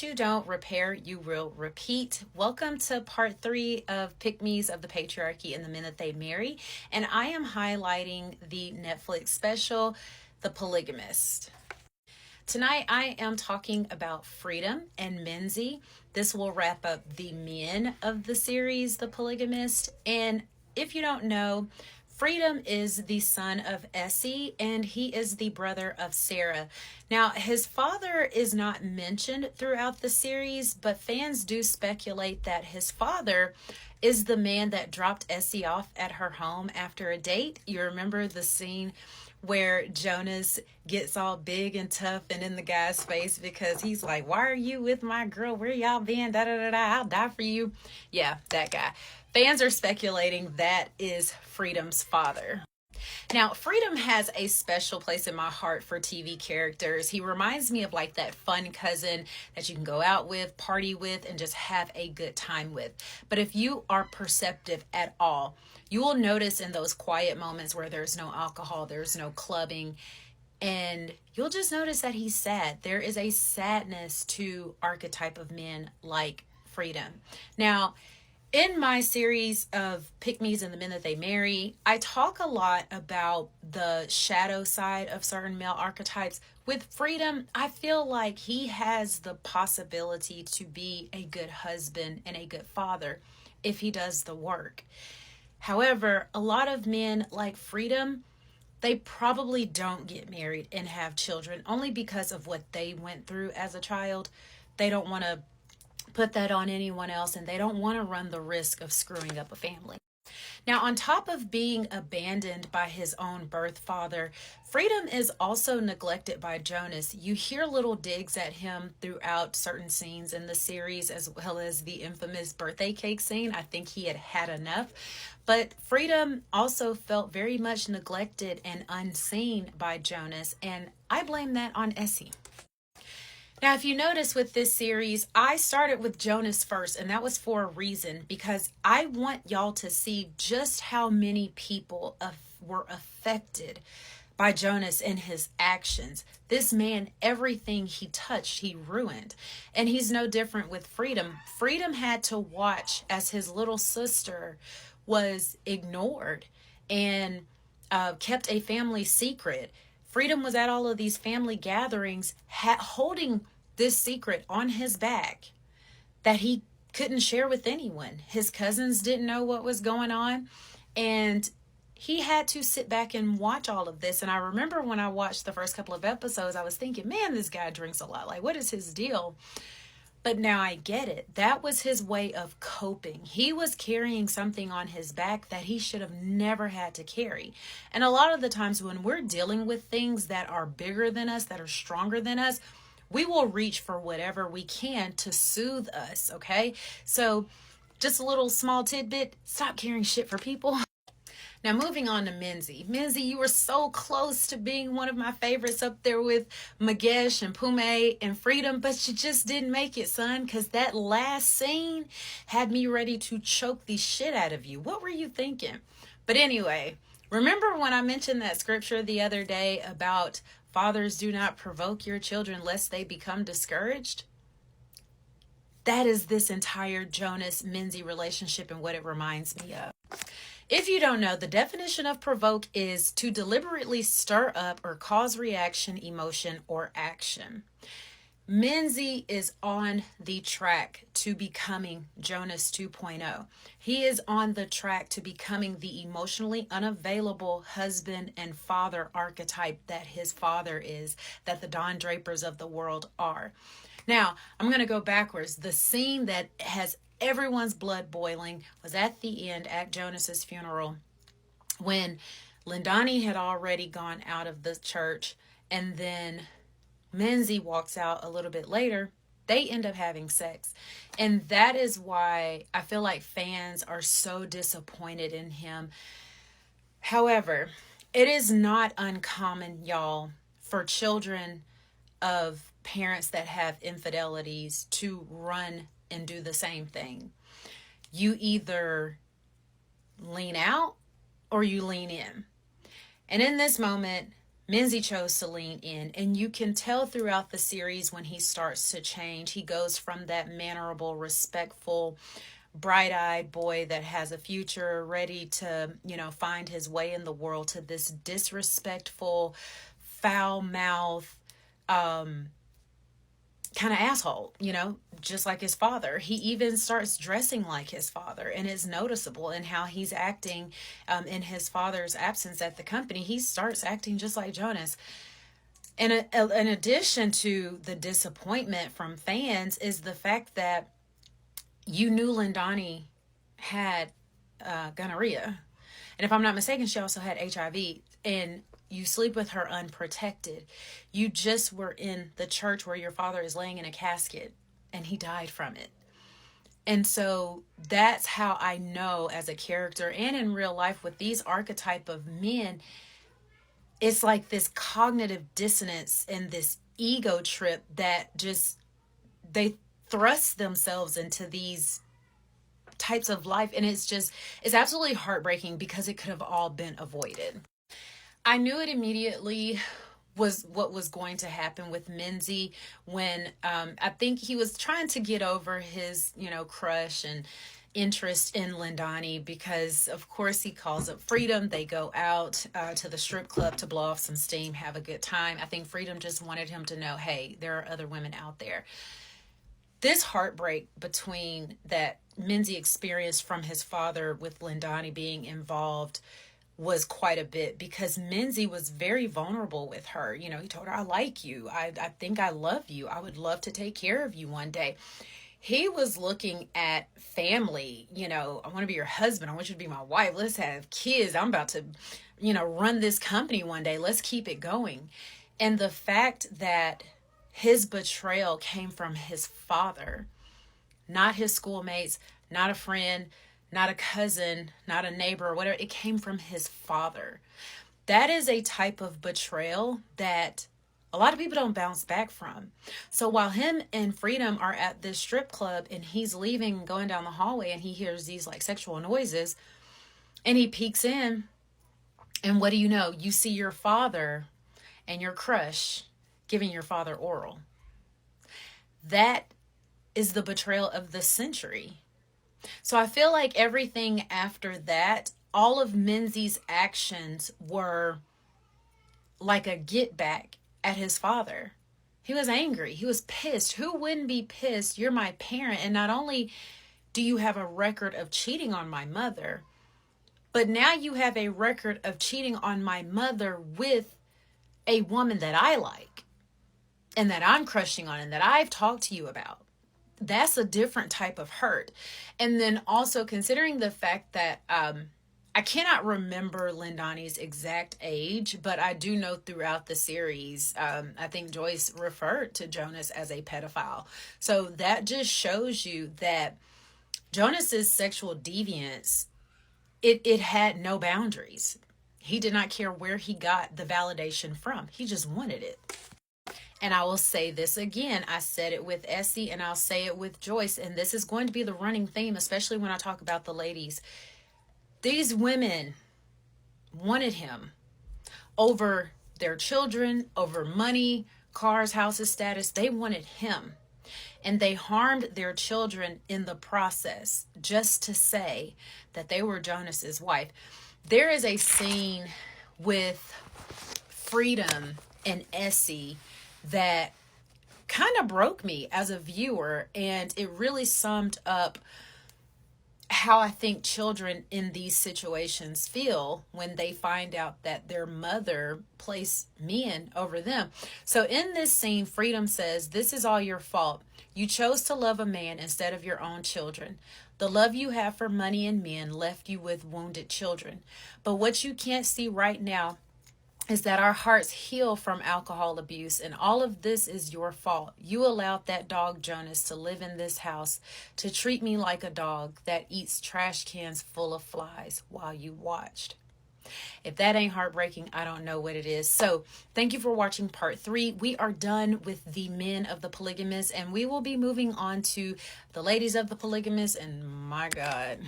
You don't repair, you will repeat. Welcome to part 3 of Pick Me's of the Patriarchy and the Men That They Marry. And I am highlighting the Netflix special, The Polygamist. Tonight I am talking about freedom and Menzi. This will wrap up the men of the series, The Polygamist. And if you don't know, Freedom is the son of Essie, and he is the brother of Sarah. Now, his father is not mentioned throughout the series, but fans do speculate that his father is the man that dropped Essie off at her home after a date. You remember the scene where Jonas gets all big and tough and in the guy's face because he's like, "Why are you with my girl? Where y'all been? Da da da da. I'll die for you." Yeah, that guy. Fans are speculating that is Freedom's father. Now, Freedom has a special place in my heart for TV characters. He reminds me of like that fun cousin that you can go out with, party with, and just have a good time with. But if you are perceptive at all, you will notice in those quiet moments where there's no alcohol, there's no clubbing, and you'll just notice that he's sad. There is a sadness to archetype of men like Freedom. Now, in my series of Pick Me's and the Men That They Marry, I talk a lot about the shadow side of certain male archetypes. With Freedom, I feel like he has the possibility to be a good husband and a good father if he does the work. However, a lot of men like Freedom, they probably don't get married and have children only because of what they went through as a child. They don't want to put that on anyone else, and they don't want to run the risk of screwing up a family. Now, on top of being abandoned by his own birth father, Freedom is also neglected by Jonas. You hear little digs at him throughout certain scenes in the series, as well as the infamous birthday cake scene. I think he had had enough. But Freedom also felt very much neglected and unseen by Jonas, and I blame that on Essie. Now, if you notice with this series, I started with Jonas first, and that was for a reason, because I want y'all to see just how many people were affected by Jonas and his actions. This man, everything he touched, he ruined. And he's no different with Freedom. Freedom had to watch as his little sister was ignored and kept a family secret. Freedom was at all of these family gatherings holding this secret on his back that he couldn't share with anyone. His cousins didn't know what was going on, and he had to sit back and watch all of this. And I remember when I watched the first couple of episodes, I was thinking, man, this guy drinks a lot. Like, what is his deal? But now I get it. That was his way of coping. He was carrying something on his back that he should have never had to carry. And a lot of the times when we're dealing with things that are bigger than us, that are stronger than us, we will reach for whatever we can to soothe us, okay? So just a little small tidbit, stop carrying shit for people. Now, moving on to Menzi. Menzi, you were so close to being one of my favorites, up there with Magesh and Pume and Freedom, but you just didn't make it, son, because that last scene had me ready to choke the shit out of you. What were you thinking? But anyway, remember when I mentioned that scripture the other day about fathers do not provoke your children lest they become discouraged? That is this entire Jonas-Menzi relationship and what it reminds me of. If you don't know, the definition of provoke is to deliberately stir up or cause reaction, emotion, or action. Menzi is on the track to becoming Jonas 2.0. He is on the track to becoming the emotionally unavailable husband and father archetype that his father is, that the Don Drapers of the world are. Now, I'm going to go backwards. The scene that has everyone's blood boiling was at the end at Jonas's funeral when Lindani had already gone out of the church, and then Menzi walks out a little bit later. They end up having sex. And that is why I feel like fans are so disappointed in him. However, it is not uncommon, y'all, for children of parents that have infidelities to run and do the same thing. You either lean out or you lean in. And in this moment, Menzi chose to lean in, and you can tell throughout the series when he starts to change. He goes from that mannerable, respectful, bright-eyed boy that has a future, ready to, find his way in the world, to this disrespectful, foul-mouthed, kind of asshole, just like his father. He even starts dressing like his father, and it's noticeable in how he's acting in his father's absence at the company. He starts acting just like Jonas. And in addition to the disappointment from fans is the fact that you knew Lindani had gonorrhea. And if I'm not mistaken, she also had HIV. And you sleep with her unprotected. You just were in the church where your father is laying in a casket and he died from it. And so that's how I know, as a character and in real life with these archetype of men, it's like this cognitive dissonance and this ego trip that just, they thrust themselves into these types of life. And it's absolutely heartbreaking because it could have all been avoided. I knew it immediately was what was going to happen with Menzi when I think he was trying to get over his, crush and interest in Lindani, because of course he calls up Freedom. They go out to the strip club to blow off some steam, have a good time. I think Freedom just wanted him to know, hey, there are other women out there. This heartbreak between that Menzi experienced from his father with Lindani being involved was quite a bit, because Menzi was very vulnerable with her. He told her, I like you. I think I love you. I would love to take care of you one day. He was looking at family. I want to be your husband. I want you to be my wife. Let's have kids. I'm about to, run this company one day. Let's keep it going. And the fact that his betrayal came from his father, not his schoolmates, not a friend, not a cousin, not a neighbor, or whatever. It came from his father. That is a type of betrayal that a lot of people don't bounce back from. So while him and Freedom are at this strip club and he's leaving, going down the hallway, and he hears these like sexual noises, and he peeks in, and what do you know? You see your father and your crush giving your father oral. That is the betrayal of the century. So I feel like everything after that, all of Menzi's actions were like a get back at his father. He was angry. He was pissed. Who wouldn't be pissed? You're my parent. And not only do you have a record of cheating on my mother, but now you have a record of cheating on my mother with a woman that I like and that I'm crushing on and that I've talked to you about. That's a different type of hurt. And then also considering the fact that I cannot remember Lindani's exact age, but I do know throughout the series, I think Joyce referred to Jonas as a pedophile. So that just shows you that Jonas's sexual deviance, it had no boundaries. He did not care where he got the validation from. He just wanted it. And I will say this again. I said it with Essie and I'll say it with Joyce. And this is going to be the running theme, especially when I talk about the ladies. These women wanted him over their children, over money, cars, houses, status. They wanted him. And they harmed their children in the process just to say that they were Jonas's wife. There is a scene with Freedom and Essie that kind of broke me as a viewer, and it really summed up how I think children in these situations feel when they find out that their mother placed men over them. So in this scene, Freedom says, "This is all your fault. You chose to love a man instead of your own children. The love you have for money and men left you with wounded children. But what you can't see right now is that our hearts heal from alcohol abuse, and all of this is your fault. You allowed that dog Jonas to live in this house, to treat me like a dog that eats trash cans full of flies while you watched." If that ain't heartbreaking, I don't know what it is. So thank you for watching part 3. We are done with the men of the Polygamist, and we will be moving on to the ladies of the Polygamist, and my God.